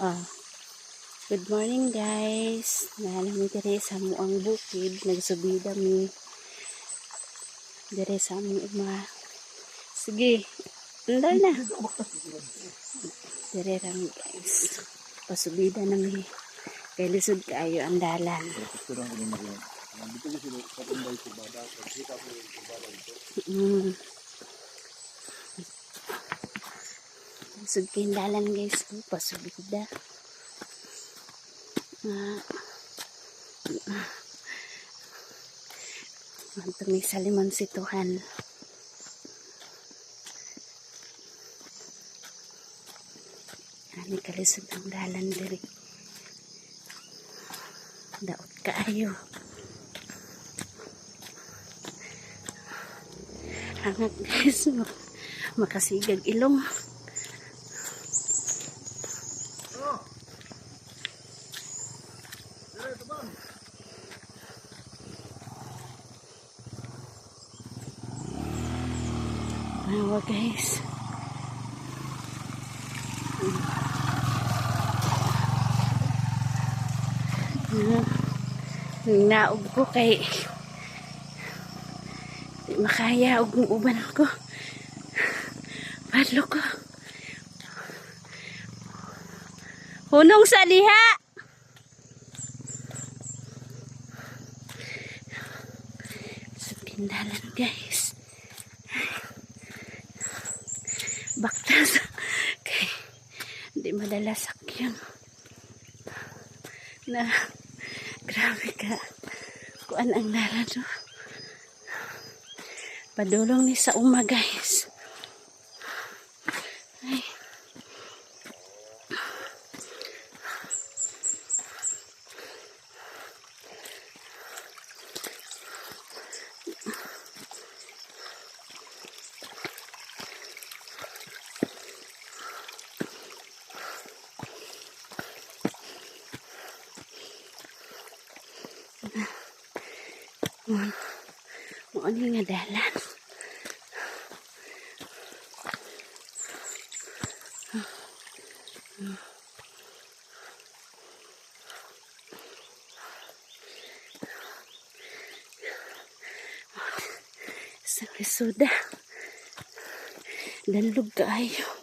Ah. Good morning guys. Nalang dire sa muang bukid, nagsubida mi dire sa among uma. Sige. Andal na. Dire lang guys. Pasubida na mi. Kay lisod kaayo ang dalan. Lisod kay dalan guys. Pasubida. Ito may saliman situhan. Ani kalisod ang dalan diri. Daot kaayo. Hangat guys, makasigag ilong. Awa guys. Naog ko kay di makaya og uban ko. Padlo ko. Hunong sa diha. Sa pindalan guys. Baktas kay di madala sakyan na grabe ka kuan ang dalan no? Padulong ni sa uma guys. Ay. Ano nga dalan? Sa resulda. Danlog kaayo.